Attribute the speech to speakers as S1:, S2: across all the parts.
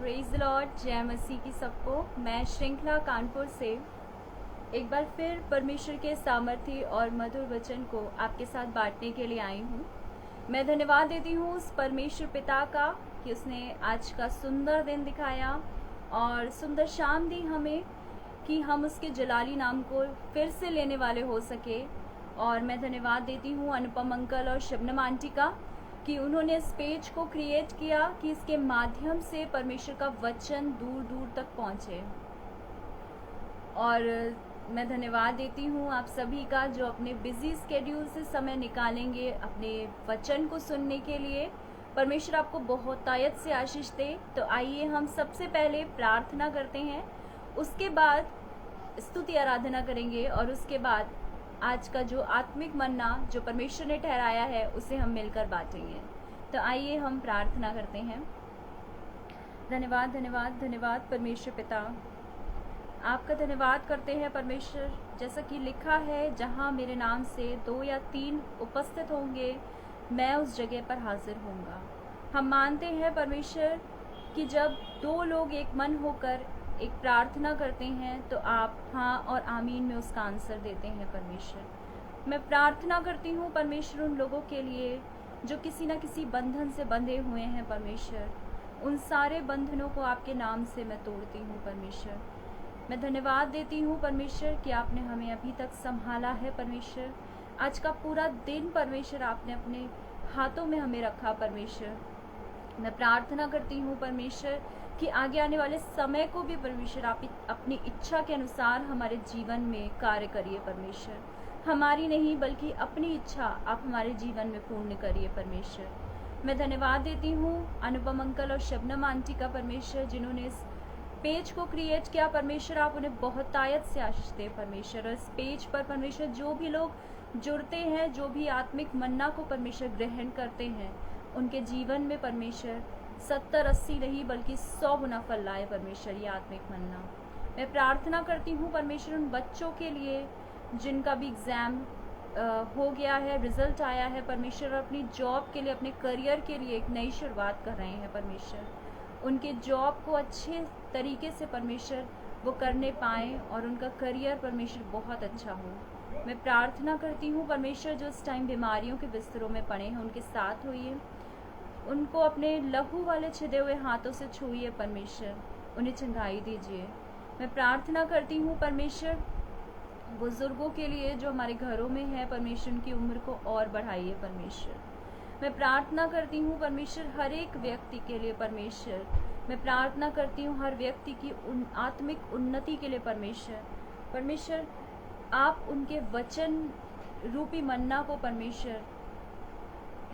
S1: Praise Lord, जय मसीह की सबको। मैं श्रृंखला कानपुर से एक बार फिर परमेश्वर के सामर्थ्य और मधुर वचन को आपके साथ बांटने के लिए आई हूँ। मैं धन्यवाद देती हूँ उस परमेश्वर पिता का कि उसने आज का सुंदर दिन दिखाया और सुंदर शाम दी हमें कि हम उसके जलाली नाम को फिर से लेने वाले हो सके। और मैं धन्यवाद देती हूँ अनुपम अंकल और शबनम आंटी का कि उन्होंने इस पेज को क्रिएट किया कि इसके माध्यम से परमेश्वर का वचन दूर दूर तक पहुँचे। और मैं धन्यवाद देती हूँ आप सभी का जो अपने बिजी स्केड्यूल से समय निकालेंगे अपने वचन को सुनने के लिए। परमेश्वर आपको बहुत तायत से आशीष दे। तो आइए हम सबसे पहले प्रार्थना करते हैं, उसके बाद स्तुति आराधना करेंगे और उसके बाद आज का जो आत्मिक मन्ना जो परमेश्वर ने ठहराया है उसे हम मिलकर बांटेंगे। तो आइए हम प्रार्थना करते हैं। धन्यवाद धन्यवाद धन्यवाद परमेश्वर पिता, आपका धन्यवाद करते हैं परमेश्वर। जैसा कि लिखा है, जहाँ मेरे नाम से 2 या 3 उपस्थित होंगे मैं उस जगह पर हाजिर होऊंगा। हम मानते हैं परमेश्वर कि जब 2 लोग एक मन होकर एक प्रार्थना करते हैं तो आप हाँ और आमीन में उसका आंसर देते हैं परमेश्वर। मैं प्रार्थना करती हूँ परमेश्वर उन लोगों के लिए जो किसी न किसी बंधन से बंधे हुए हैं परमेश्वर। उन सारे बंधनों को आपके नाम से मैं तोड़ती हूँ परमेश्वर। मैं धन्यवाद देती हूँ परमेश्वर कि आपने हमें अभी तक संभाला है परमेश्वर। आज का पूरा दिन परमेश्वर आपने अपने हाथों में हमें रखा परमेश्वर। मैं प्रार्थना करती हूँ परमेश्वर कि आगे आने वाले समय को भी परमेश्वर आप अपनी इच्छा के अनुसार हमारे जीवन में कार्य करिए परमेश्वर। हमारी नहीं बल्कि अपनी इच्छा आप हमारे जीवन में पूर्ण करिए परमेश्वर। मैं धन्यवाद देती हूँ अनुपम अंकल और शबनम आंटी का परमेश्वर, जिन्होंने इस पेज को क्रिएट किया परमेश्वर। आप उन्हें बहुत तायत से आशीष दे परमेश्वर। और इस पेज पर परमेश्वर जो भी लोग जुड़ते हैं, जो भी आत्मिक मन्ना को परमेश्वर ग्रहण करते हैं, उनके जीवन में परमेश्वर 70-80 नहीं बल्कि 100 गुना फल लाए परमेश्वर ये आत्मिक मन्ना। मैं प्रार्थना करती हूँ परमेश्वर उन बच्चों के लिए जिनका भी एग्ज़ाम हो गया है, रिजल्ट आया है परमेश्वर, अपनी जॉब के लिए, अपने करियर के लिए एक नई शुरुआत कर रहे हैं परमेश्वर। उनके जॉब को अच्छे तरीके से परमेश्वर वो करने पाएँ और उनका करियर परमेश्वर बहुत अच्छा हो। मैं प्रार्थना करती हूँ परमेश्वर जो इस टाइम बीमारियों के बिस्तरों में पड़े हैं उनके साथ होइए, उनको अपने लहू वाले छिदे हुए हाथों से छूइए परमेश्वर, उन्हें चंगाई दीजिए। मैं प्रार्थना करती हूँ परमेश्वर बुजुर्गों के लिए जो हमारे घरों में है परमेश्वर, उनकी उम्र को और बढ़ाइए परमेश्वर। मैं प्रार्थना करती हूँ परमेश्वर हर एक व्यक्ति के लिए परमेश्वर। मैं प्रार्थना करती हूँ हर व्यक्ति की आत्मिक उन्नति के लिए परमेश्वर। परमेश्वर आप उनके वचन रूपी मन्ना को परमेश्वर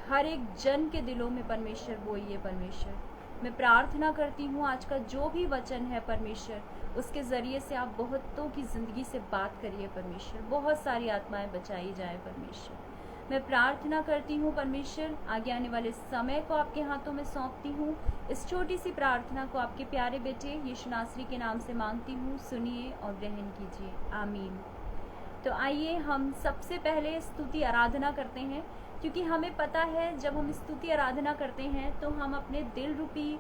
S1: हर एक जन के दिलों में परमेश्वर बोइए परमेश्वर। मैं प्रार्थना करती हूँ आज का जो भी वचन है परमेश्वर, उसके ज़रिए से आप बहुतों की ज़िंदगी से बात करिए परमेश्वर। बहुत सारी आत्माएं बचाई जाए परमेश्वर। मैं प्रार्थना करती हूँ परमेश्वर आगे आने वाले समय को आपके हाथों में सौंपती हूँ। इस छोटी सी प्रार्थना को आपके प्यारे बेटे यीशु नासरी के नाम से मांगती हूँ, सुनिए और ग्रहण कीजिए, आमीन। तो आइए हम सबसे पहले स्तुति आराधना करते हैं, क्योंकि हमें पता है जब हम स्तुति आराधना करते हैं तो हम अपने दिल रूपी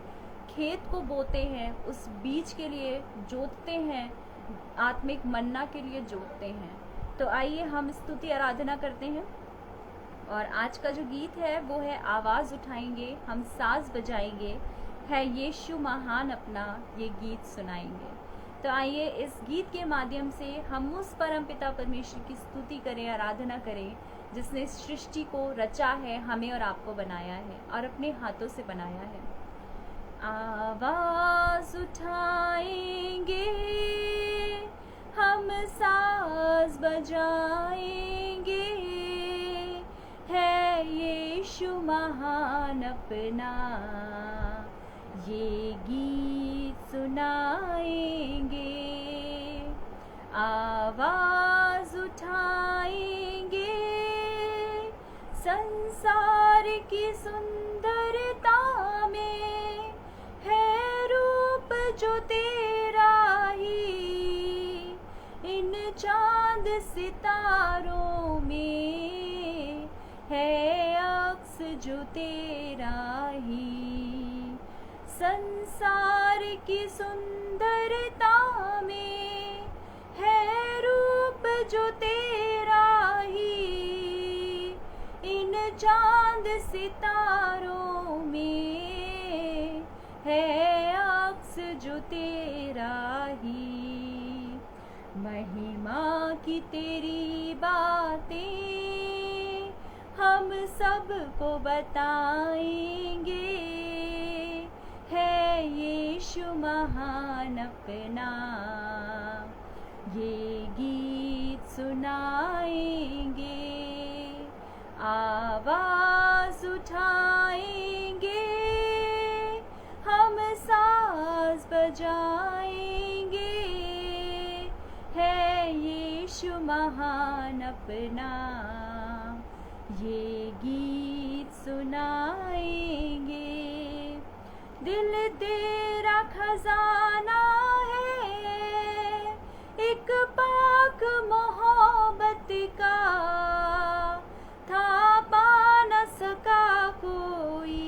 S1: खेत को बोते हैं, उस बीज के लिए जोतते हैं, आत्मिक मन्ना के लिए जोतते हैं। तो आइए हम स्तुति आराधना करते हैं। और आज का जो गीत है वो है आवाज़ उठाएंगे हम साज बजाएंगे, है यीशु महान अपना ये गीत सुनाएंगे। तो आइए इस गीत के माध्यम से हम उस परमपिता परमेश्वर की स्तुति करें, आराधना करें, जिसने इस सृष्टि को रचा है, हमें और आपको बनाया है और अपने हाथों से बनाया है। आवाज़ उठाएंगे हम साज बजाएंगे, है यीशु महान अपना ये गीत सुनाएंगे। आवाज़ उठाएंगे संसार की सुंदरता में, है रूप जो तेरा ही, इन चांद सितारों में है अक्स जो तेरा ही। संसार की सुंदरता में है रूप जो तेरा ही, इन चांद सितारों में है अक्स जो तेरा ही। महिमा की तेरी बातें हम सबको बताएंगे, है यीशु महान अपना ये गीत सुनाएंगे, आवाज उठाएंगे, हम साज बजाएंगे, है यीशु महान अपना ये गीत सुनाएंगे। दिल तेरा खजाना है एक पाक मोहब्बत का, था पा न सका कोई,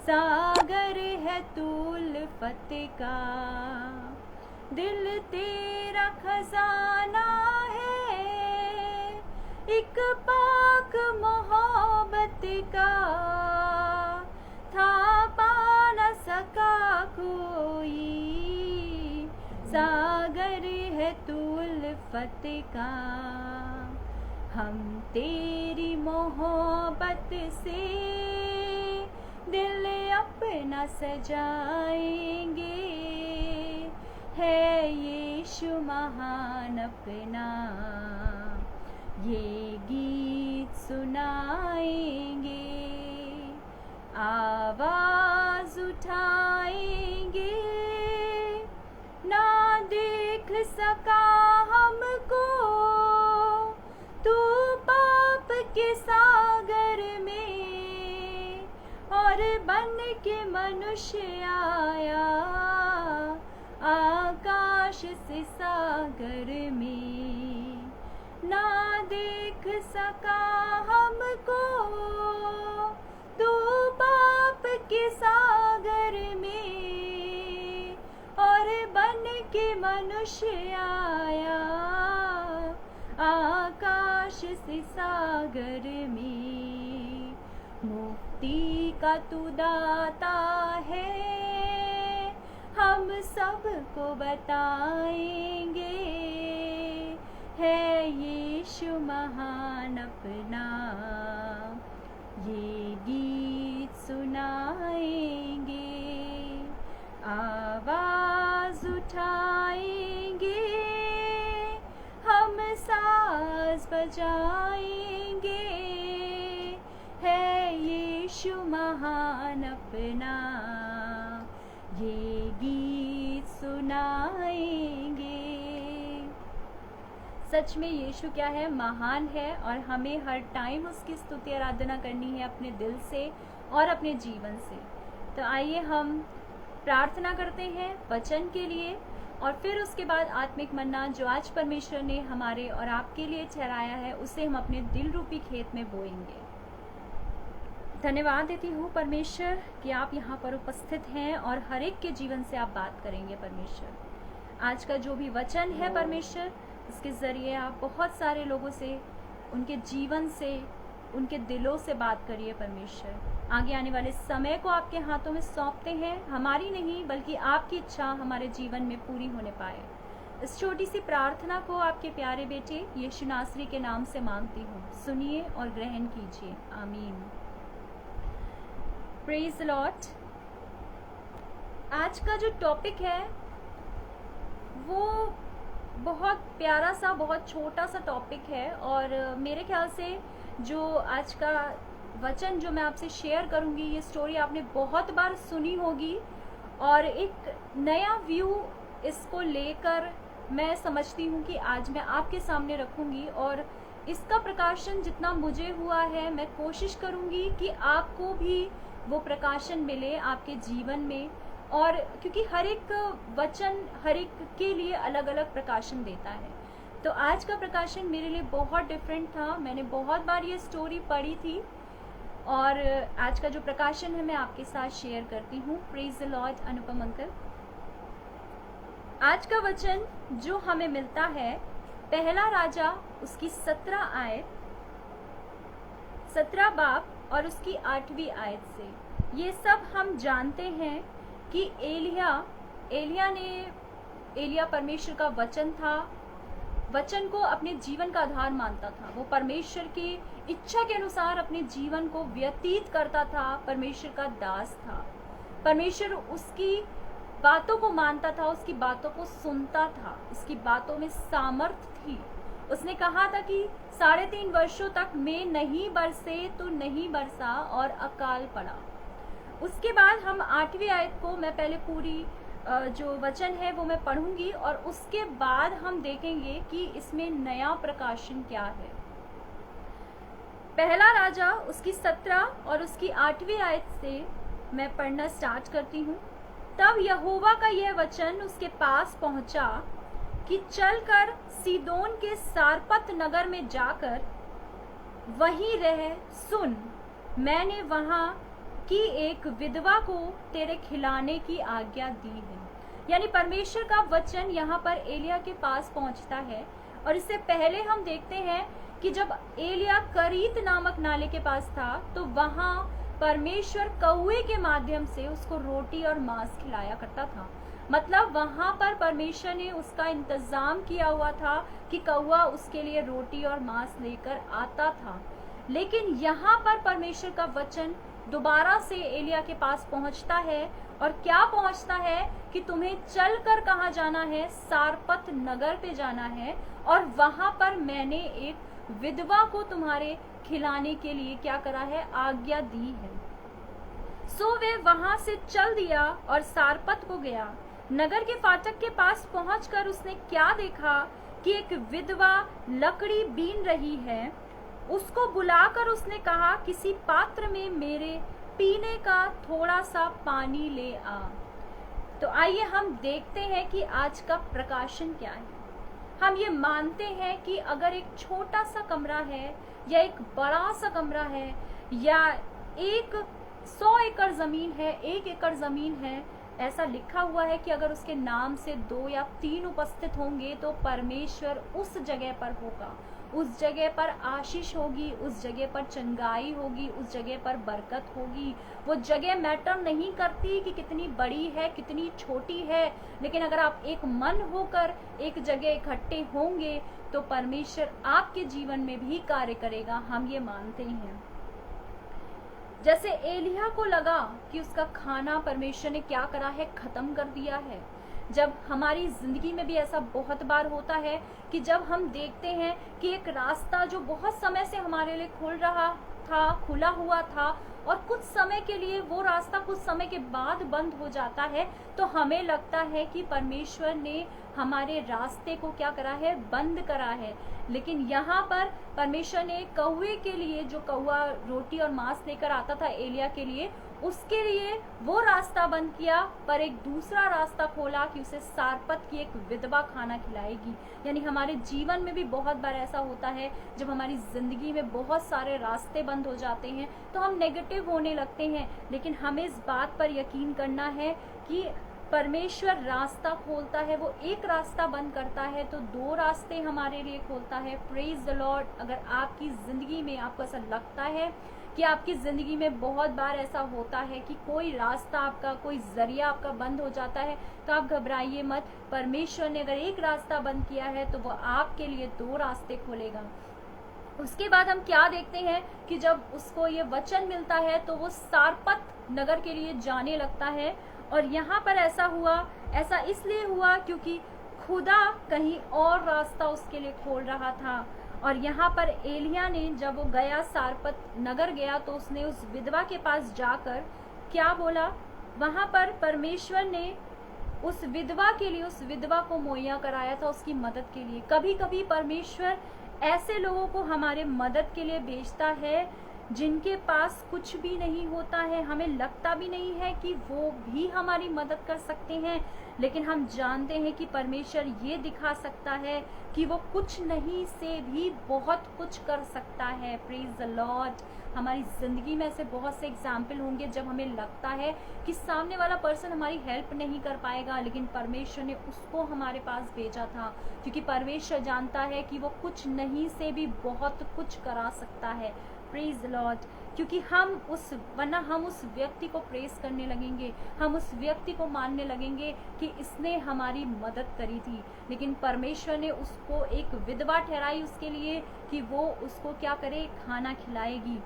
S1: सागर है तू उल्फत का। दिल तेरा खजाना है एक पाक मोहब्बत का, था पा न सका कोई, सागर है तू उल्फत का। हम तेरी मोहब्बत से दिल अपना सजाएंगे, है यीशु महान अपना ये गीत सुनाएंगे, आवाज उठाएंगे, ना देख सका हमको तू पाप के सागर में, और बन के मनुष्य आया आकाश से सागर में। ना देख सका हमको तू पाप के सागर में, और बन के मनुष्य आया आकाश से सागर में। मुक्ति का तू दाता है हम सबको बताएंगे, है यीशु महान अपना ये गीत सुनाएंगे, आवाज उठाएंगे, हम साज बजाएंगे, है यीशु महान अपना ये गीत सुनाएंगे। सच में यीशु क्या है, महान है, और हमें हर टाइम उसकी स्तुति आराधना करनी है अपने दिल से और अपने जीवन से। तो आइए हम प्रार्थना करते हैं वचन के लिए, और फिर उसके बाद आत्मिक मन्ना जो आज परमेश्वर ने हमारे और आपके लिए ठहराया है उसे हम अपने दिल रूपी खेत में बोएंगे। धन्यवाद देती हूँ परमेश्वर कि आप यहाँ पर उपस्थित हैं और हर एक के जीवन से आप बात करेंगे परमेश्वर। आज का जो भी वचन है परमेश्वर, इसके ज़रिए आप बहुत सारे लोगों से, उनके जीवन से, उनके दिलों से बात करिए परमेश्वर। आगे आने वाले समय को आपके हाथों में सौंपते हैं, हमारी नहीं बल्कि आपकी इच्छा हमारे जीवन में पूरी होने पाए। इस छोटी सी प्रार्थना को आपके प्यारे बेटे यीशु नासरी के नाम से मांगती हूँ, सुनिए और ग्रहण कीजिए, आमीन। Praise the Lord. आज का जो टॉपिक है वो बहुत प्यारा सा, बहुत छोटा सा टॉपिक है, और मेरे ख्याल से जो आज का वचन जो मैं आपसे शेयर करूंगी, ये स्टोरी आपने बहुत बार सुनी होगी, और एक नया व्यू इसको लेकर मैं समझती हूँ कि आज मैं आपके सामने रखूंगी, और इसका प्रकाशन जितना मुझे हुआ है मैं कोशिश करूंगी कि आपको भी वो प्रकाशन मिले आपके जीवन में। और क्योंकि हर एक वचन हर एक के लिए अलग अलग प्रकाशन देता है, तो आज का प्रकाशन मेरे लिए बहुत डिफरेंट था। मैंने बहुत बार ये स्टोरी पढ़ी थी, और आज का जो प्रकाशन है मैं आपके साथ शेयर करती हूँ। Praise the Lord Anupam uncle. आज का वचन जो हमें मिलता है पहला राजा उसकी 17 आयत, 17 बाब और उसकी 8वीं आयत से। ये सब हम जानते हैं कि एलिया परमेश्वर का वचन था, वचन को अपने जीवन का आधार मानता था। वो परमेश्वर की इच्छा के अनुसार अपने जीवन को व्यतीत करता था, परमेश्वर का दास था। परमेश्वर उसकी बातों को मानता था, उसकी बातों को सुनता था, उसकी बातों में सामर्थ थी। उसने कहा था कि 3.5 वर्षों तक मैं नहीं बरसे तो नहीं बरसा और अकाल पड़ा। उसके बाद हम 8वीं आयत को मैं पहले पूरी जो वचन है वो मैं पढ़ूंगी और उसके बाद हम देखेंगे कि इसमें नया प्रकाशन क्या है। पहला राजा उसकी 17 और उसकी 8वीं आयत से मैं पढ़ना स्टार्ट करती हूँ। तब यहोवा का यह वचन उसके पास पहुंचा कि चलकर सीदोन के सारपत नगर में जाकर वहीं रह सुन, मैंने वहां की एक विधवा को तेरे खिलाने की आज्ञा दी है। यानी परमेश्वर का वचन यहाँ पर एलिया के पास पहुंचता है। और इससे पहले हम देखते हैं कि जब एलिया करीत नामक नाले के पास था तो वहां परमेश्वर कौवे के माध्यम से उसको रोटी और मांस खिलाया करता था। मतलब वहां पर परमेश्वर ने उसका इंतजाम किया हुआ था कि कौवा उसके लिए रोटी और मांस लेकर आता था। लेकिन यहाँ पर परमेश्वर का वचन दोबारा से एलिया के पास पहुंचता है और क्या पहुंचता है कि तुम्हें चलकर कहाँ जाना है, सारपत नगर पे जाना है और वहां पर मैंने एक विधवा को तुम्हारे खिलाने के लिए क्या करा है, आज्ञा दी है। सो वे वहां से चल दिया और सारपत को गया। नगर के फाटक के पास पहुंचकर उसने क्या देखा कि एक विधवा लकड़ी बीन रही है। उसको बुलाकर उसने कहा, किसी पात्र में मेरे पीने का थोड़ा सा पानी ले आ। तो आइए हम देखते हैं कि आज का प्रकाशन क्या है। हम ये मानते हैं कि अगर एक छोटा सा कमरा है या एक बड़ा सा कमरा है या 100 एकड़ जमीन है, 1 एकड़ जमीन है, ऐसा लिखा हुआ है कि अगर उसके नाम से 2 या 3 उपस्थित होंगे तो परमेश्वर उस जगह पर होगा, उस जगह पर आशीष होगी, उस जगह पर चंगाई होगी, उस जगह पर बरकत होगी। वो जगह मैटर नहीं करती कि कितनी बड़ी है, कितनी छोटी है, लेकिन अगर आप एक मन होकर एक जगह इकट्ठे होंगे तो परमेश्वर आपके जीवन में भी कार्य करेगा। हम ये मानते हैं। जैसे एलिया को लगा कि उसका खाना परमेश्वर ने क्या करा है, खत्म कर दिया है। जब हमारी जिंदगी में भी ऐसा बहुत बार होता है कि जब हम देखते हैं कि एक रास्ता जो बहुत समय से हमारे लिए खुला हुआ था और कुछ समय के लिए वो रास्ता कुछ समय के बाद बंद हो जाता है, तो हमें लगता है कि परमेश्वर ने हमारे रास्ते को क्या करा है, बंद करा है। लेकिन यहाँ पर परमेश्वर ने कौवे के लिए, जो कौवा रोटी और मांस लेकर आता था एलिया के लिए, उसके लिए वो रास्ता बंद किया पर एक दूसरा रास्ता खोला कि उसे सारपत की एक विधवा खाना खिलाएगी। यानी हमारे जीवन में भी बहुत बार ऐसा होता है, जब हमारी जिंदगी में बहुत सारे रास्ते बंद हो जाते हैं तो हम नेगेटिव होने लगते हैं। लेकिन हमें इस बात पर यकीन करना है कि परमेश्वर रास्ता खोलता है, वो एक रास्ता बंद करता है तो 2 रास्ते हमारे लिए खोलता है। Praise the Lord. अगर आपकी जिंदगी में आपको ऐसा लगता है कि आपकी जिंदगी में बहुत बार ऐसा होता है कि कोई रास्ता आपका, कोई जरिया आपका बंद हो जाता है, तो आप घबराइए मत। परमेश्वर ने अगर एक रास्ता बंद किया है तो वो आपके लिए 2 रास्ते खोलेगा। उसके बाद हम क्या देखते हैं कि जब उसको ये वचन मिलता है तो वो सारपत नगर के लिए जाने लगता है। और यहाँ पर ऐसा इसलिए हुआ क्योंकि खुदा कहीं और रास्ता उसके लिए खोल रहा था। और यहाँ पर एलिया ने जब वो गया, सारपत नगर गया, तो उसने उस विधवा के पास जाकर क्या बोला, वहां पर परमेश्वर ने उस विधवा के लिए, उस विधवा को मुहैया कराया था उसकी मदद के लिए। कभी कभी परमेश्वर ऐसे लोगों को हमारे मदद के लिए भेजता है जिनके पास कुछ भी नहीं होता है, हमें लगता भी नहीं है कि वो भी हमारी मदद कर सकते हैं, लेकिन हम जानते हैं कि परमेश्वर ये दिखा सकता है कि वो कुछ नहीं से भी बहुत कुछ कर सकता है। Praise the Lord. हमारी ज़िंदगी में ऐसे बहुत से एग्जाम्पल होंगे जब हमें लगता है कि सामने वाला पर्सन हमारी हेल्प नहीं कर पाएगा, लेकिन परमेश्वर ने उसको हमारे पास भेजा था, क्योंकि परमेश्वर जानता है कि वो कुछ नहीं से भी बहुत कुछ करा सकता है। Praise the Lord. क्योंकि हम उस व्यक्ति को प्रेस करने लगेंगे, हम उस व्यक्ति को मानने लगेंगे कि इसने हमारी मदद करी थी, लेकिन परमेश्वर ने उसको एक विधवा ठहराई उसके लिए कि वो उसको क्या करे, खाना खिलाएगी।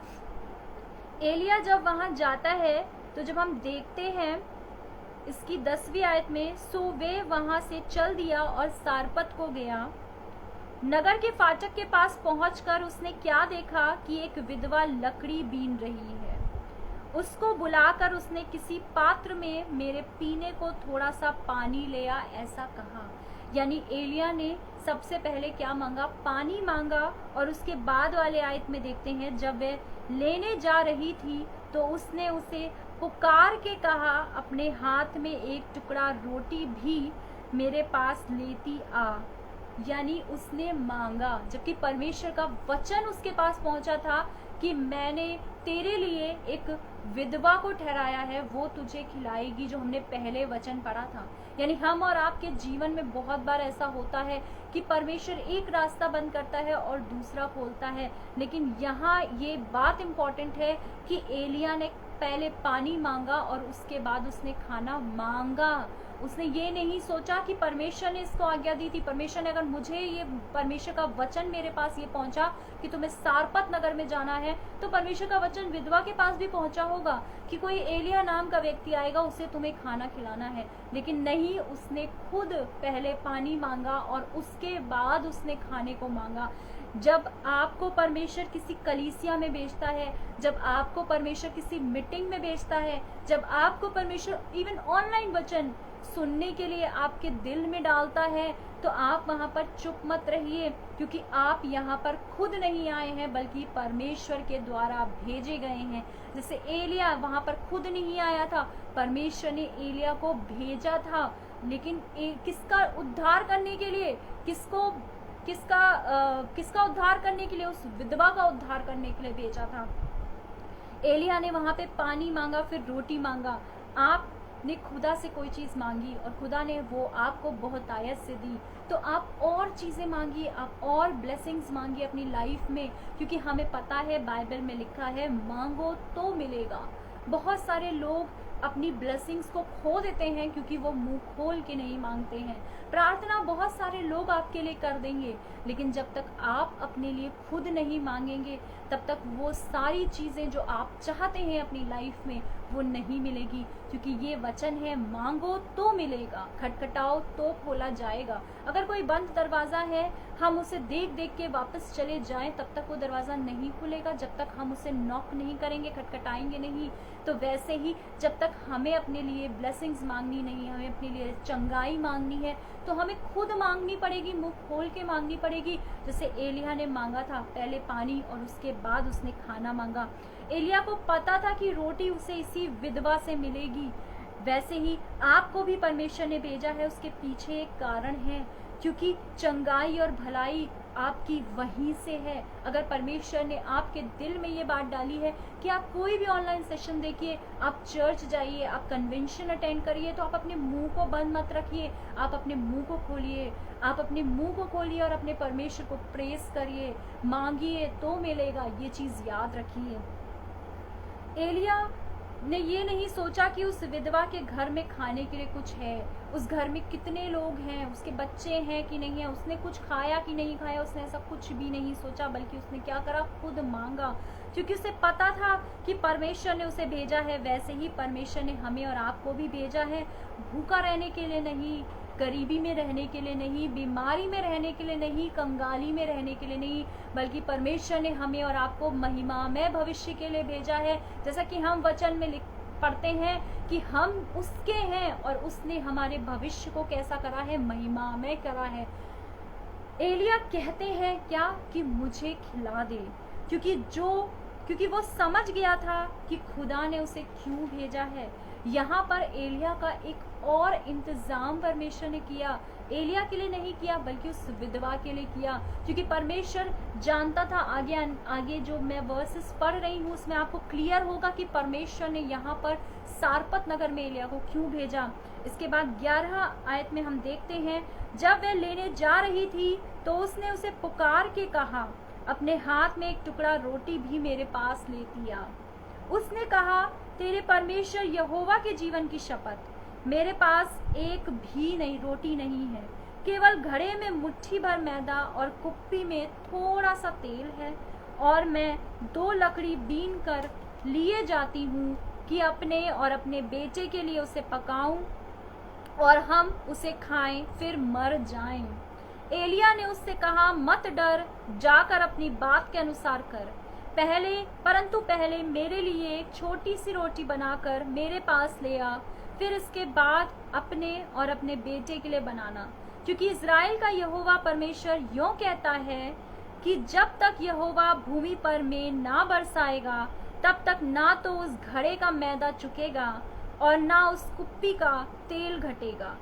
S1: एलिया जब वहां जाता है तो जब हम देखते हैं इसकी 10वीं आयत में, सो वे वहां से चल दिया और सारपत को गया। नगर के फाटक के पास पहुंचकर उसने क्या देखा कि एक विधवा लकड़ी बीन रही है। उसको बुलाकर उसने किसी पात्र में मेरे पीने को थोड़ा सा पानी ले आ, ऐसा कहा। यानी एलिया ने सबसे पहले क्या मांगा, पानी मांगा। और उसके बाद वाले आयत में देखते हैं, जब वह लेने जा रही थी तो उसने उसे पुकार के कहा, अपने हाथ में एक टुकड़ा रोटी भी मेरे पास लेती आ। यानी उसने मांगा, जबकि परमेश्वर का वचन उसके पास पहुंचा था कि मैंने तेरे लिए एक विधवा को ठहराया है, वो तुझे खिलाएगी, जो हमने पहले वचन पढ़ा था। यानी हम और आपके जीवन में बहुत बार ऐसा होता है कि परमेश्वर एक रास्ता बंद करता है और दूसरा खोलता है, लेकिन यहाँ ये बात इम्पोर्टेंट है कि एलिया ने पहले पानी मांगा और उसके बाद उसने खाना मांगा। उसने ये नहीं सोचा कि परमेश्वर ने इसको आज्ञा दी थी, परमेश्वर ने अगर मुझे ये परमेश्वर का वचन मेरे पास ये पहुंचा कि तुम्हें सारपत नगर में जाना है, तो परमेश्वर का वचन विधवा के पास भी पहुंचा होगा कि कोई एलिया नाम का व्यक्ति आएगा, उसे तुम्हें खाना खिलाना है। लेकिन नहीं, उसने खुद पहले पानी मांगा और उसके बाद उसने खाने को मांगा। जब आपको परमेश्वर किसी कलीसिया में भेजता है, जब आपको परमेश्वर किसी मीटिंग में भेजता है, जब आपको परमेश्वर इवन ऑनलाइन वचन सुनने के लिए आपके दिल में डालता है, तो आप वहां पर चुप मत रहिए, क्योंकि आप यहाँ पर खुद नहीं आए हैं, बल्कि परमेश्वर के द्वारा भेजे गए हैं। जैसे एलिया वहां पर खुद नहीं आया था, परमेश्वर ने एलिया को भेजा था, लेकिन किसका उद्धार करने के लिए, किसका उद्धार करने के लिए, उस विधवा का उद्धार करने के लिए भेजा था। एलिया ने वहां पे पानी मांगा, फिर रोटी मांगा। आपने खुदा से कोई चीज मांगी और खुदा ने वो आपको बहुत आयत से दी, तो आप और चीजें मांगिए, आप और ब्लेसिंग्स मांगिए अपनी लाइफ में, क्योंकि हमें पता है बाइबल में लिखा है, मांगो तो मिलेगा। बहुत सारे लोग अपनी ब्लेसिंग्स को खो देते हैं क्योंकि वो मुंह खोल के नहीं मांगते हैं। प्रार्थना बहुत सारे लोग आपके लिए कर देंगे, लेकिन जब तक आप अपने लिए खुद नहीं मांगेंगे, तब तक वो सारी चीजें जो आप चाहते हैं अपनी लाइफ में वो नहीं मिलेगी, क्योंकि ये वचन है, मांगो तो मिलेगा, खटखटाओ तो खोला जाएगा। अगर कोई बंद दरवाजा है, हम उसे देख देख के वापस चले जाएं, तब तक वो दरवाजा नहीं खुलेगा, जब तक हम उसे नॉक नहीं करेंगे, खटखटाएंगे नहीं। तो वैसे ही जब तक हमें अपने लिए ब्लेसिंग्स मांगनी नहीं, हमें अपने लिए चंगाई मांगनी है, तो हमें खुद मांगनी पड़ेगी, मुंह खोल के मांगनी पड़ेगी। जैसे एलिया ने मांगा था, पहले पानी और उसके बाद उसने खाना मांगा। एलिया को पता था कि रोटी उसे इसी विधवा से मिलेगी। वैसे ही आपको भी परमेश्वर ने भेजा है, उसके पीछे एक कारण है, क्योंकि चंगाई और भलाई आपकी वहीं से है। अगर परमेश्वर ने आपके दिल में ये बात डाली है कि आप कोई भी ऑनलाइन सेशन देखिए, आप चर्च जाइए, आप कन्वेंशन अटेंड करिए, तो आप अपने मुंह को बंद मत रखिए, आप अपने मुंह को खोलिए, आप अपने मुंह को खोलिए और अपने परमेश्वर को प्रेस करिए, मांगिए तो मिलेगा। ये चीज याद रखिए। एलिया ने ये नहीं सोचा कि उस विधवा के घर में खाने के लिए कुछ है, उस घर में कितने लोग हैं, उसके बच्चे हैं कि नहीं है, उसने कुछ खाया कि नहीं खाया, उसने ऐसा कुछ भी नहीं सोचा, बल्कि उसने क्या करा, खुद मांगा, क्योंकि उसे पता था कि परमेश्वर ने उसे भेजा है। वैसे ही परमेश्वर ने हमें और आपको भी भेजा है, भूखा रहने के लिए नहीं, गरीबी में रहने के लिए नहीं, बीमारी में रहने के लिए नहीं, कंगाली में रहने के लिए नहीं, बल्कि परमेश्वर ने हमें और आपको महिमामय भविष्य के लिए भेजा है। जैसा कि हम वचन में पढ़ते हैं कि हम उसके हैं और उसने हमारे भविष्य को कैसा करा है, महिमामय करा है। एलिया कहते हैं क्या कि मुझे खिला दे, क्योंकि जो क्योंकि वो समझ गया था कि खुदा ने उसे क्यों भेजा है। यहाँ पर एलिया का एक और इंतजाम परमेश्वर ने किया। एलिया के लिए नहीं किया बल्कि उस विधवा के लिए किया, क्योंकि परमेश्वर जानता था। आगे जो मैं वर्सेस पढ़ रही हूँ उसमें आपको क्लियर होगा कि परमेश्वर ने यहाँ पर सारपत नगर में एलिया को क्यों भेजा। इसके बाद 11 आयत में हम देखते हैं, जब वह लेने जा रही थी तो उसने उसे पुकार के कहा, अपने हाथ में एक टुकड़ा रोटी भी मेरे पास लेती आ। उसने कहा, तेरे परमेश्वर यहोवा के जीवन की शपथ, मेरे पास एक भी नहीं रोटी नहीं है, केवल घड़े में मुट्ठी भर मैदा और कुप्पी में थोड़ा सा तेल है, और मैं 2 लकड़ी बीन कर लिए जाती हूँ कि अपने और अपने बेटे के लिए उसे पकाऊं और हम उसे खाएं फिर मर जाएं। एलिया ने उससे कहा, मत डर, जाकर अपनी बात के अनुसार कर। परंतु पहले मेरे लिए एक छोटी सी रोटी बनाकर मेरे पास ले आ, फिर इसके बाद अपने और अपने बेटे के लिए बनाना, क्योंकि इज़राइल का यहोवा परमेश्वर यों कहता है कि जब तक यहोवा भूमि पर में ना बरसाएगा तब तक ना तो उस घड़े का मैदा चुकेगा और ना उस कुप्पी का तेल घटेगा।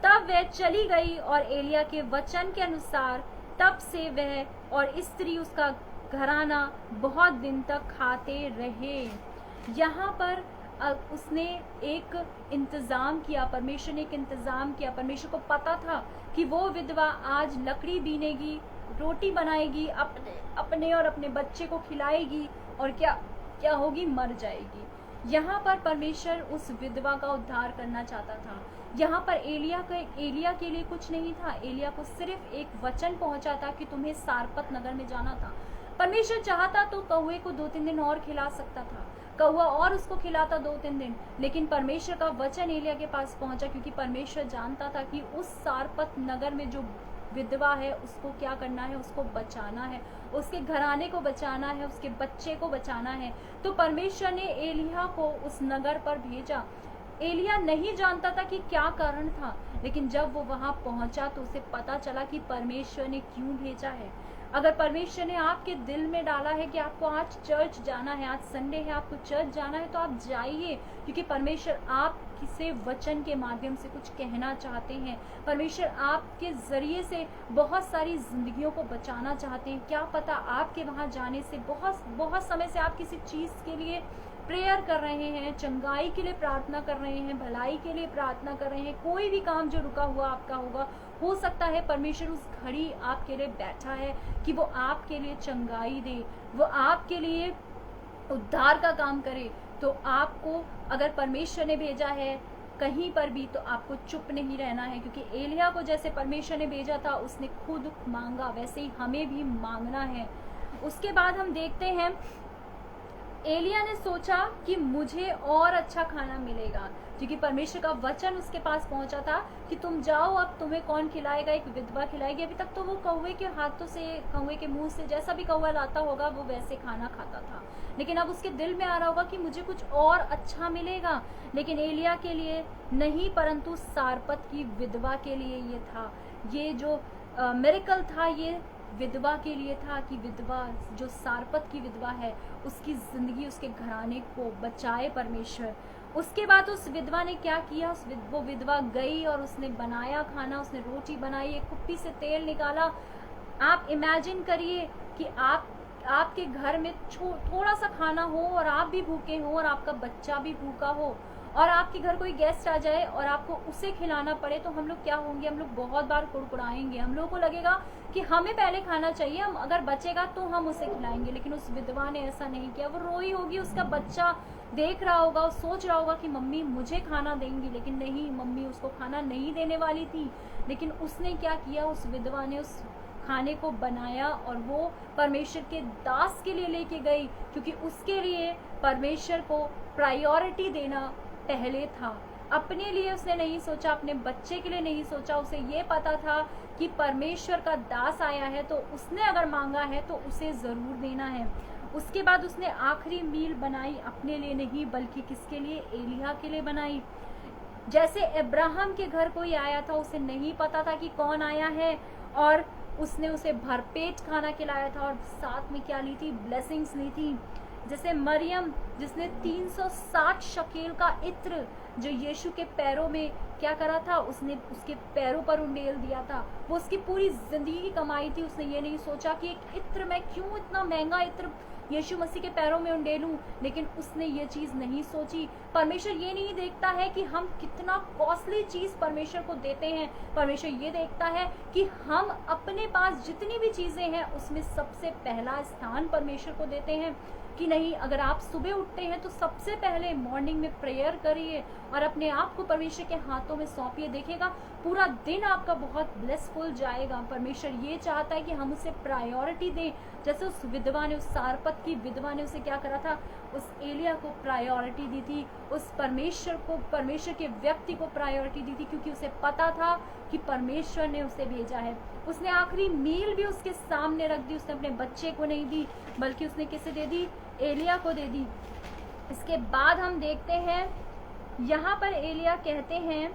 S1: तब वह चली गई और एलिया के वचन के अनुसार तब से वह और स्त्री उसका घराना बहुत दिन तक खाते रहे। यहाँ पर उसने एक इंतज़ाम किया, परमेश्वर ने एक इंतज़ाम किया। परमेश्वर को पता था कि वो विधवा आज लकड़ी बीनेगी, रोटी बनाएगी, अपने और अपने बच्चे को खिलाएगी और क्या होगी, मर जाएगी। यहाँ पर परमेश्वर उस विधवा का उद्धार करना चाहता था। यहाँ पर एलिया के लिए कुछ नहीं था। एलिया को सिर्फ एक वचन पहुंचा था कि तुम्हें सारपत नगर में जाना था। परमेश्वर चाहता तो कौवे को 2-3 दिन और खिला सकता था, कौवा और उसको खिलाता 2-3 दिन, लेकिन परमेश्वर का वचन एलिया के पास पहुंचा, क्योंकि परमेश्वर जानता था कि उस सारपत नगर में जो विधवा है उसको क्या करना है, उसको बचाना है, उसके घराने को बचाना है, उसके बच्चे को बचाना है। तो परमेश्वर ने एलिया को उस नगर पर भेजा। एलिया नहीं जानता था कि क्या कारण था, लेकिन जब वो वहां पहुंचा तो उसे पता चला कि परमेश्वर ने क्यों भेजा है। अगर परमेश्वर ने आपके दिल में डाला है कि आपको आज चर्च जाना है, आज संडे है, आपको चर्च जाना है, तो आप जाइए, क्योंकि परमेश्वर आपसे वचन के माध्यम से कुछ कहना चाहते हैं। परमेश्वर आपके जरिए से बहुत सारी जिंदगियों को बचाना चाहते हैं। क्या पता आपके वहां जाने से बहुत समय से आप किसी चीज के लिए प्रेयर कर रहे हैं, चंगाई के लिए प्रार्थना कर रहे हैं, भलाई के लिए प्रार्थना कर रहे हैं, कोई भी काम जो रुका हुआ आपका होगा, हो सकता है परमेश्वर उस घड़ी आपके लिए बैठा है कि वो आपके लिए चंगाई दे, वो आपके लिए उद्धार का काम करे। तो आपको अगर परमेश्वर ने भेजा है कहीं पर भी, तो आपको चुप नहीं रहना है, क्योंकि एलिया को जैसे परमेश्वर ने भेजा था उसने खुद मांगा, वैसे ही हमें भी मांगना है। उसके बाद हम देखते हैं एलिया ने सोचा कि मुझे और अच्छा खाना मिलेगा, क्योंकि परमेश्वर का वचन उसके पास पहुंचा था कि तुम जाओ, अब तुम्हें कौन खिलाएगा, एक विधवा खिलाएगी। अभी तक तो वो कौवे के हाथों से, कौवे के मुंह से जैसा भी कौवा लाता होगा वो वैसे खाना खाता था, लेकिन अब उसके दिल में आ रहा होगा कि मुझे कुछ और अच्छा मिलेगा। लेकिन एलिया के लिए नहीं, परंतु सारपत की विधवा के लिए ये था। ये जो मिरेकल था ये विधवा के लिए था कि विधवा जो सारपत की विधवा है उसकी जिंदगी, उसके घराने को बचाए परमेश्वर। उसके बाद उस विधवा ने क्या किया, वो विधवा गई और उसने बनाया खाना, उसने रोटी बनाई, एक कुप्पी से तेल निकाला। आप इमेजिन करिए कि आपके घर में थोड़ा सा खाना हो और आप भी भूखे हो और आपका बच्चा भी भूखा हो, और आपके घर कोई गेस्ट आ जाए और आपको उसे खिलाना पड़े, तो हम लोग क्या होंगे, हम लोग बहुत बार कुड़कुड़ाएंगे। हम लोगों को लगेगा कि हमें पहले खाना चाहिए, हम अगर बचेगा तो हम उसे खिलाएंगे। लेकिन उस विधवा ने ऐसा नहीं किया। वो रोई होगी, उसका बच्चा देख रहा होगा, सोच रहा होगा कि मम्मी मुझे खाना देंगी, लेकिन नहीं, मम्मी उसको खाना नहीं देने वाली थी। लेकिन उसने क्या किया, उस विधवा ने उस खाने को बनाया और वो परमेश्वर के दास के लिए लेके गई, क्योंकि उसके लिए परमेश्वर को प्रायोरिटी देना पहले था। अपने लिए उसने नहीं सोचा, अपने बच्चे के लिए नहीं सोचा। उसे ये पता था कि परमेश्वर का दास आया है, तो उसने अगर मांगा है तो उसे जरूर देना है। उसके बाद उसने आखिरी मील बनाई, अपने लिए नहीं बल्कि किसके लिए, एलिया के लिए बनाई। जैसे अब्राहम के घर कोई आया था, उसे नहीं पता था कि कौन आया है, और उसने उसे भरपेट खाना खिलाया था और साथ में क्या ली थी, ब्लेसिंग्स ली थी। जैसे मरियम जिसने 360 शकेल का इत्र जो यीशु के पैरों में क्या करा था, उसने उसके पैरों पर उंडेल दिया था। वो उसकी पूरी जिंदगी की कमाई थी। उसने ये नहीं सोचा कि एक इत्र, मैं क्यों इतना महंगा इत्र यीशु मसीह के पैरों में उंडेलूं, लेकिन उसने ये चीज नहीं सोची। परमेश्वर ये नहीं देखता है कि हम कितना कॉस्टली चीज परमेश्वर को देते हैं। परमेश्वर ये देखता है कि हम अपने पास जितनी भी चीजें हैं उसमें सबसे पहला स्थान परमेश्वर को देते हैं कि नहीं। अगर आप सुबह उठते हैं तो सबसे पहले मॉर्निंग में प्रेयर करिए और अपने आप को परमेश्वर के हाथों में सौंपिए। देखिएगा पूरा दिन आपका बहुत ब्लेसफुल जाएगा। परमेश्वर ये चाहता है कि हम उसे प्रायोरिटी दें। जैसे उस विधवा ने, उस सारपत की विधवा ने उसे क्या करा था, उस एलिया को प्रायोरिटी दी थी, उस परमेश्वर को, परमेश्वर के व्यक्ति को प्रायोरिटी दी थी, क्योंकि उसे पता था कि परमेश्वर ने उसे भेजा है। उसने आखिरी मील भी उसके सामने रख दी। उसने अपने बच्चे को नहीं दी, बल्कि उसने किसे दे दी, एलिया को दे दी। इसके बाद हम देखते हैं यहाँ पर एलिया कहते हैं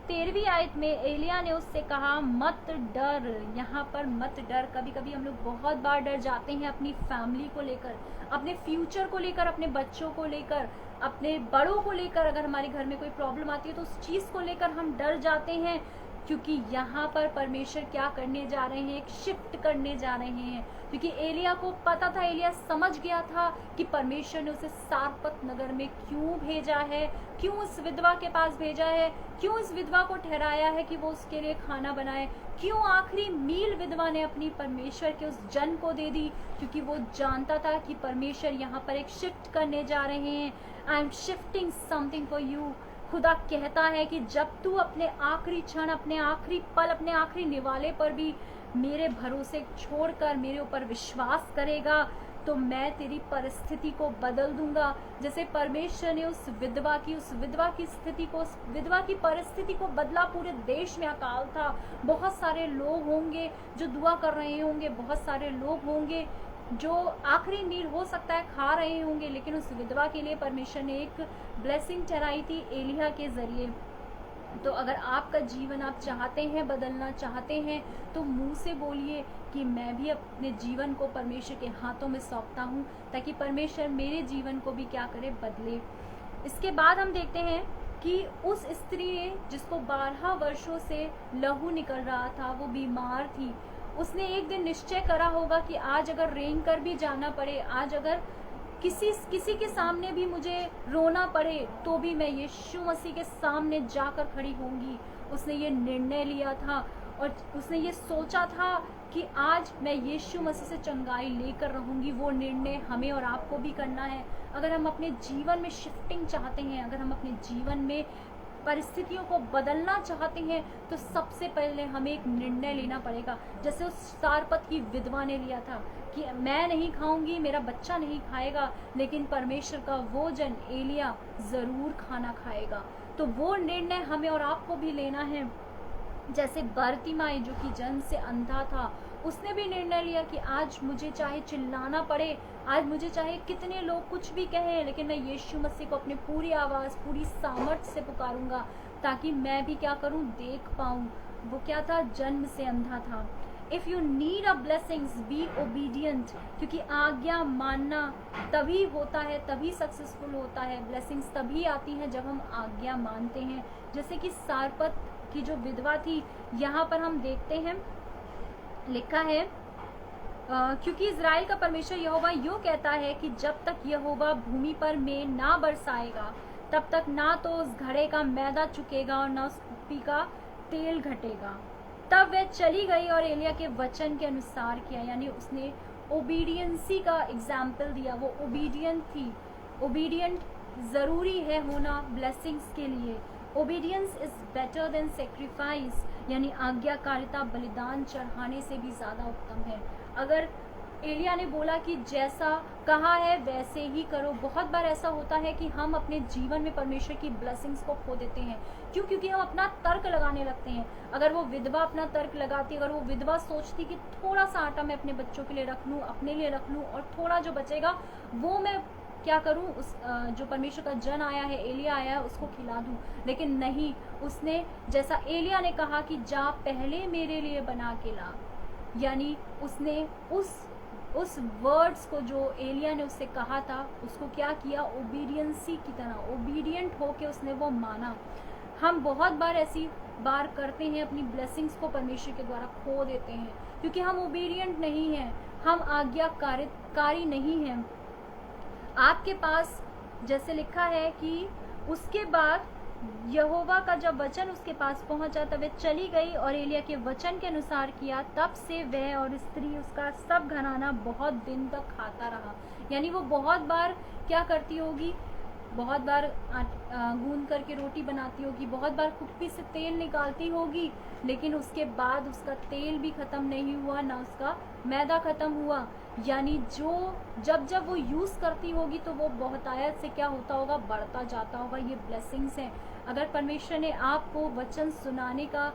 S1: 13वीं आयत में, एलिया ने उससे कहा मत डर। यहाँ पर मत डर, कभी कभी हम लोग बहुत बार डर जाते हैं अपनी फैमिली को लेकर, अपने फ्यूचर को लेकर, अपने बच्चों को लेकर, अपने बड़ों को लेकर। अगर हमारे घर में कोई प्रॉब्लम आती है तो उस चीज को लेकर हम डर जाते हैं, क्योंकि यहाँ पर परमेश्वर क्या करने जा रहे हैं, एक शिफ्ट करने जा रहे हैं। क्योंकि एलिया को पता था, एलिया समझ गया था कि परमेश्वर ने उसे सारपत नगर में क्यों भेजा है, क्यों उस विधवा के पास भेजा है, क्यों इस विधवा को ठहराया है कि वो उसके लिए खाना बनाए, क्यों आखिरी मील विधवा ने अपनी परमेश्वर के उस जन को दे दी, क्योंकि वो जानता था कि परमेश्वर यहाँ पर एक शिफ्ट करने जा रहे हैं। I am shifting something for you. खुदा कहता है कि जब तू अपने आखिरी क्षण, अपने आखिरी पल, अपने आखिरी निवाले पर भी मेरे भरोसे छोड़कर मेरे ऊपर विश्वास करेगा, तो मैं तेरी परिस्थिति को बदल दूंगा। जैसे परमेश्वर ने उस विधवा की स्थिति को, उस विधवा की परिस्थिति को बदला। पूरे देश में अकाल था, बहुत सारे लोग होंगे जो दुआ कर रहे होंगे, बहुत सारे लोग होंगे जो आखिरी मील हो सकता है खा रहे होंगे, लेकिन उस विधवा के लिए परमेश्वर ने एक ब्लेसिंग ठहराई थी एलिया के जरिए। तो अगर आपका जीवन आप चाहते हैं, बदलना चाहते हैं, तो मुंह से बोलिए कि मैं भी अपने जीवन को परमेश्वर के हाथों में सौंपता हूँ, ताकि परमेश्वर मेरे जीवन को भी क्या करे, बदले। इसके बाद हम देखते हैं कि उस स्त्री ने, जिसको 12 वर्षों से लहू निकल रहा था, वो बीमार थी, उसने एक दिन निश्चय करा होगा कि आज अगर रेंग कर भी जाना पड़े, आज अगर किसी के सामने भी मुझे रोना पड़े, तो भी मैं यीशु मसीह के सामने जाकर खड़ी होंगी। उसने ये निर्णय लिया था और उसने ये सोचा था कि आज मैं यीशु मसीह से चंगाई लेकर रहूंगी। वो निर्णय हमें और आपको भी करना है। अगर हम अपने जीवन में शिफ्टिंग चाहते हैं, अगर हम अपने जीवन में परिस्थितियों को बदलना चाहते हैं, तो सबसे पहले हमें एक निर्णय लेना पड़ेगा। जैसे उस सारपत की विधवा ने लिया था कि मैं नहीं खाऊंगी, मेरा बच्चा नहीं खाएगा, लेकिन परमेश्वर का वो जन एलिया जरूर खाना खाएगा। तो वो निर्णय हमें और आपको भी लेना है। जैसे बरतिमाई जो कि जन्म से अंधा था, उसने भी निर्णय लिया कि आज मुझे चाहे चिल्लाना पड़े, आज मुझे चाहे कितने लोग कुछ भी कहें, लेकिन मैं यीशु मसीह को अपनी पूरी आवाज़, पूरी सामर्थ्य से पुकारूंगा, ताकि मैं भी क्या करूं, देख पाऊं। वो क्या था, जन्म से अंधा था। If you need a blessings be obedient, क्योंकि आज्ञा मानना तभी होता है, तभी सक्सेसफुल होता है। ब्लेसिंग्स तभी आती हैं जब हम आज्ञा मानते हैं। जैसे कि सारपत की जो विधवा थी, यहाँ पर हम देखते हैं लिखा है क्योंकि इज़राइल का परमेश्वर यहोवा यूँ कहता है कि जब तक यहोवा भूमि पर में ना बरसाएगा, तब तक ना तो उस घड़े का मैदा चुकेगा और ना उस कुप्पी का तेल घटेगा। तब वह चली गई और एलिया के वचन के अनुसार किया, यानी उसने ओबीडियंसी का एग्जाम्पल दिया। वो ओबीडियंट थी। ओबीडियंट ज़रूरी है होना ब्लेसिंग्स के लिए। Obedience is better than sacrifice, यानी आज्ञाकारिता बलिदान चढ़ाने से भी ज़्यादा उत्तम है। अगर एलिया ने बोला कि जैसा कहा है वैसे ही करो, बहुत बार ऐसा होता है कि हम अपने जीवन में परमेश्वर की ब्लेसिंग्स को खो देते हैं। क्यों? क्योंकि हम अपना तर्क लगाने लगते हैं। अगर वो विधवा अपना तर्क लगाती, अगर वो विधवा सोचती कि थोड़ा सा आटा मैं अपने बच्चों के लिए रख लूँ, अपने लिए रख लूँ, और थोड़ा जो बचेगा वो मैं क्या करूं, उस जो परमेश्वर का जन आया है, एलिया आया है, उसको खिला दूं। लेकिन नहीं, उसने जैसा एलिया ने कहा कि जा पहले मेरे लिए बना के ला, यानी उसने उस वर्ड्स को जो एलिया ने उससे कहा था उसको क्या किया, ओबीडियंसी की तरह ओबीडियंट होके उसने वो माना। हम बहुत बार ऐसी बार करते हैं, अपनी ब्लेसिंग्स को परमेश्वर के द्वारा खो देते हैं क्योंकि हम ओबीडियंट नहीं हैं, हम आज्ञाकारी नहीं हैं। आपके पास जैसे लिखा है कि उसके बाद यहोवा का जब वचन उसके पास पहुंचा तब वह चली गई और एलिया के वचन के अनुसार किया। तब से वह और स्त्री उसका सब घराना बहुत दिन तक खाता रहा। यानी वो बहुत बार क्या करती होगी, बहुत बार गूंद करके रोटी बनाती होगी, बहुत बार कुप्पी से तेल निकालती होगी, लेकिन उसके बाद उसका तेल भी खत्म नहीं हुआ, ना उसका मैदा खत्म हुआ। यानी जब वो यूज़ करती होगी तो वो बहुतायत से क्या होता होगा, बढ़ता जाता होगा। ये ब्लेसिंग्स हैं। अगर परमेश्वर ने आपको वचन सुनाने का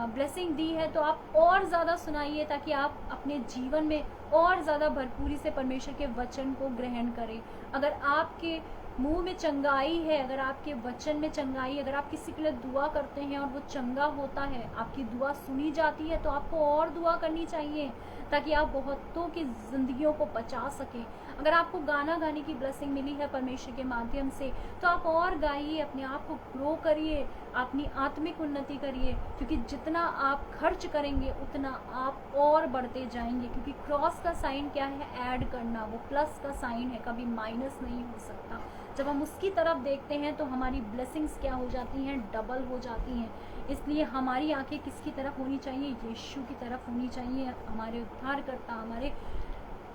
S1: ब्लेसिंग दी है तो आप और ज़्यादा सुनाइए ताकि आप अपने जीवन में और ज़्यादा भरपूरी से परमेश्वर के वचन को ग्रहण करें। अगर आपके मुंह में चंगाई है, अगर आपके वचन में चंगाई, अगर आप किसी के लिए दुआ करते हैं और वो चंगा होता है, आपकी दुआ सुनी जाती है, तो आपको और दुआ करनी चाहिए ताकि आप बहुतों की जिंदगियों को बचा सकें। अगर आपको गाना गाने की ब्लेसिंग मिली है परमेश्वर के माध्यम से तो आप और गाइए, अपने आप को ग्रो करिए, अपनी आत्मिक उन्नति करिए, क्योंकि जितना आप खर्च करेंगे उतना आप और बढ़ते जाएंगे। क्योंकि क्रॉस का साइन क्या है, ऐड करना, वो प्लस का साइन है, कभी माइनस नहीं हो सकता। जब हम उसकी तरफ देखते हैं तो हमारी ब्लेसिंग्स क्या हो जाती हैं, डबल हो जाती हैं। इसलिए हमारी आंखें किसकी तरफ होनी चाहिए, यीशु की तरफ होनी चाहिए, हमारे उद्धारकर्ता, हमारे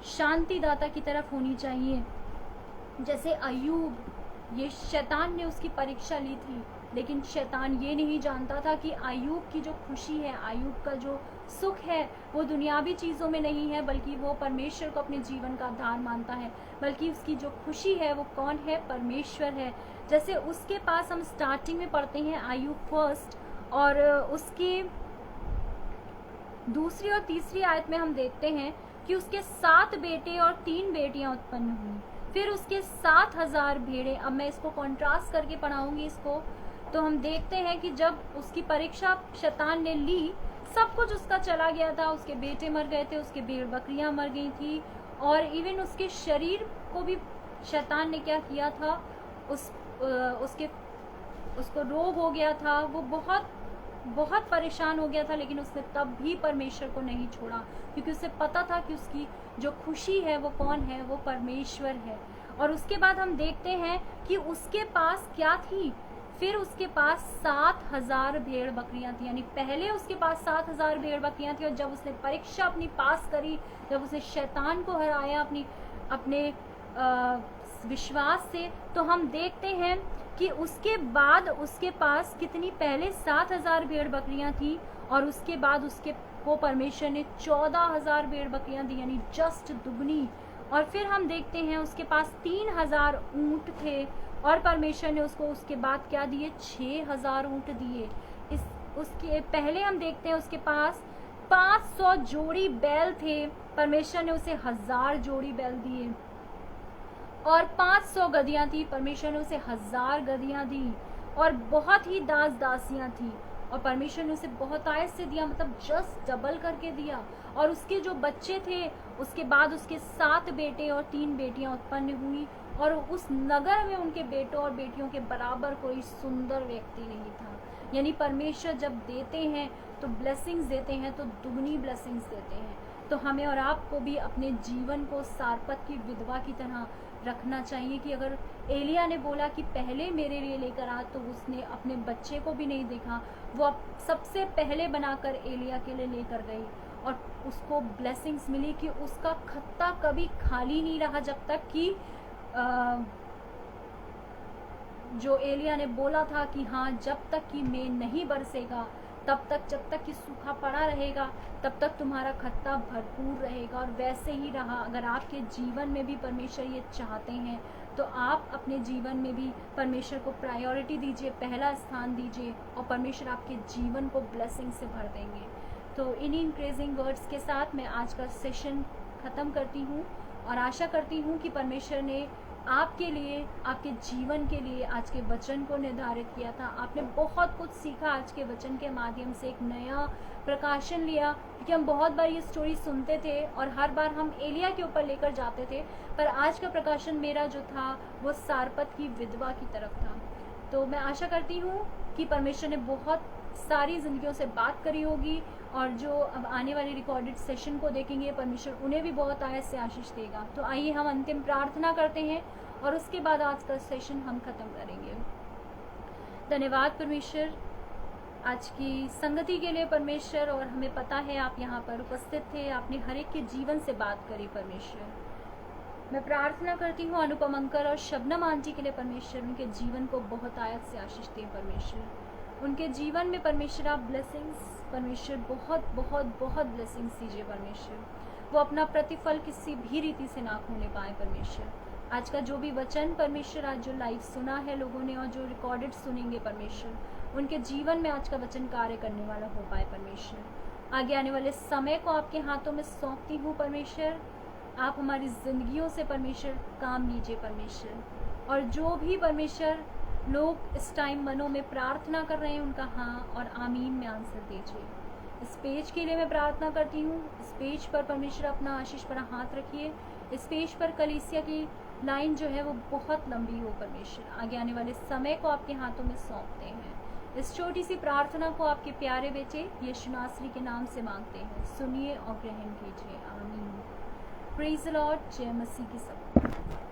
S1: शांतिदाता की तरफ होनी चाहिए। जैसे अय्यूब, ये शैतान ने उसकी परीक्षा ली थी, लेकिन शैतान ये नहीं जानता था कि अय्यूब की जो खुशी है, अय्यूब का जो सुख है वो दुनियावी चीज़ों में नहीं है, बल्कि वो परमेश्वर को अपने जीवन का आधार मानता है। बल्कि उसकी जो खुशी है वो कौन है, परमेश्वर है। जैसे उसके पास हम स्टार्टिंग में पढ़ते हैं अय्यूब फर्स्ट, और उसकी दूसरी और तीसरी आयत में हम देखते हैं कि उसके 7 बेटे और 3 बेटियां उत्पन्न हुई। फिर उसके 7,000 भेड़े। अब मैं इसको कॉन्ट्रास्ट करके पढ़ाऊंगी इसको, तो हम देखते हैं कि जब उसकी परीक्षा शैतान ने ली, सब कुछ उसका चला गया था, उसके बेटे मर गए थे, उसके भेड़ बकरियां मर गई थी, और इवन उसके शरीर को भी शैतान ने क्या किया था, उसको रोग हो गया था, वो बहुत परेशान हो गया था। लेकिन उसने तब भी परमेश्वर को नहीं छोड़ा, क्योंकि उसे पता था कि उसकी जो खुशी है वो कौन है, वो परमेश्वर है। और उसके बाद हम देखते हैं कि उसके पास क्या थी, फिर उसके पास 7,000 भेड़ बकरियां थी। यानी पहले उसके पास 7,000 भेड़ बकरियां थी, और जब उसने परीक्षा अपनी पास करी, जब उसने शैतान को हराया अपने विश्वास से, तो हम देखते हैं कि उसके बाद उसके पास कितनी, पहले 7,000 भेड़ बकरियां थी, और उसके बाद वो परमेश्वर ने 14,000 भेड़ बकरियां दी, यानी जस्ट दुगनी। और फिर हम देखते हैं उसके पास 3,000 ऊंट थे, और परमेश्वर ने उसके बाद क्या दिए, 6,000 ऊंट दिए। उसके पहले हम देखते हैं उसके पास 500 जोड़ी बैल थे, परमेश्वर ने उसे 1,000 जोड़ी बैल दिए। और 500 गधियां थी, परमेश्वर ने उसे 1,000 गधियां दी। और बहुत ही दासियां थी, और परमेश्वर ने उसे बहुत आयत से दिया, मतलब जस्ट डबल करके दिया। और उसके जो बच्चे थे, उसके बाद उसके 7 बेटे और 3 बेटियां उत्पन्न हुई, और उस नगर में उनके बेटों और बेटियों के बराबर कोई सुंदर व्यक्ति नहीं था। यानी परमेश्वर जब देते हैं तो ब्लेसिंग्स देते हैं, तो दुगनी ब्लेसिंग्स देते हैं। तो हमें और आपको भी अपने जीवन को सारपत की विधवा की तरह रखना चाहिए कि अगर एलिया ने बोला कि पहले मेरे लिए लेकर आ, तो उसने अपने बच्चे को भी नहीं देखा, वो सबसे पहले बनाकर एलिया के लिए लेकर गई, और उसको ब्लेसिंग्स मिली कि उसका खत्ता कभी खाली नहीं रहा, जब तक कि जो एलिया ने बोला था कि हाँ, जब तक कि मेघ नहीं बरसेगा, तब तक, जब तक कि सूखा पड़ा रहेगा, तब तक तुम्हारा खत्ता भरपूर रहेगा। और वैसे ही रहा। अगर आपके जीवन में भी परमेश्वर ये चाहते हैं, तो आप अपने जीवन में भी परमेश्वर को प्रायोरिटी दीजिए, पहला स्थान दीजिए, और परमेश्वर आपके जीवन को ब्लेसिंग से भर देंगे। तो इन्हीं इंक्रेजिंग वर्ड्स के साथ मैं आज का सेशन ख़त्म करती हूँ, और आशा करती हूँ कि परमेश्वर ने आपके लिए, आपके जीवन के लिए आज के वचन को निर्धारित किया था। आपने बहुत कुछ सीखा आज के वचन के माध्यम से, एक नया प्रकाशन लिया, क्योंकि हम बहुत बार ये स्टोरी सुनते थे और हर बार हम एलिया के ऊपर लेकर जाते थे, पर आज का प्रकाशन मेरा जो था वो सारपत की विधवा की तरफ था। तो मैं आशा करती हूँ कि परमेश्वर ने बहुत सारी जिंदगियों से बात करी होगी, और जो अब आने वाले रिकॉर्डेड सेशन को देखेंगे परमेश्वर उन्हें भी बहुत आयत से आशीष देगा। तो आइए हम अंतिम प्रार्थना करते हैं और उसके बाद आज का सेशन हम खत्म करेंगे। धन्यवाद परमेश्वर आज की संगति के लिए परमेश्वर, और हमें पता है आप यहाँ पर उपस्थित थे, आपने हर एक के जीवन से बात करी परमेश्वर। मैं प्रार्थना करती हूँ अनुपम अंकल और शबनम आंटी के लिए परमेश्वर, उनके जीवन को बहुत आयत से आशीष दें परमेश्वर। उनके जीवन में परमेश्वर आप ब्लेसिंग्स परमेश्वर बहुत बहुत बहुत ब्लेसिंग्स दीजिए परमेश्वर। वो अपना प्रतिफल किसी भी रीति से ना खोने पाए परमेश्वर। आज का जो भी वचन परमेश्वर आज जो लाइव सुना है लोगों ने और जो रिकॉर्डेड सुनेंगे परमेश्वर, उनके जीवन में आज का वचन कार्य करने वाला हो पाए परमेश्वर। आगे आने वाले समय को आपके हाथों में सौंपती हूँ परमेश्वर। आप हमारी जिंदगियों से परमेश्वर काम लीजिए परमेश्वर, और जो भी परमेश्वर लोग इस टाइम मनों में प्रार्थना कर रहे हैं उनका हाँ और आमीन में आंसर दीजिए। इस पेज के लिए मैं प्रार्थना करती हूँ, इस पेज पर परमेश्वर अपना आशीष भरा हाथ रखिए। इस पेज पर कलीसिया की लाइन जो है वो बहुत लंबी हो परमेश्वर। आगे आने वाले समय को आपके हाथों में सौंपते हैं। इस छोटी सी प्रार्थना को आपके प्यारे बेटे यीशु नासरी के नाम से मांगते हैं, सुनिए और ग्रहण कीजिए, आमीन। Praise the Lord. जय मसीह की सब।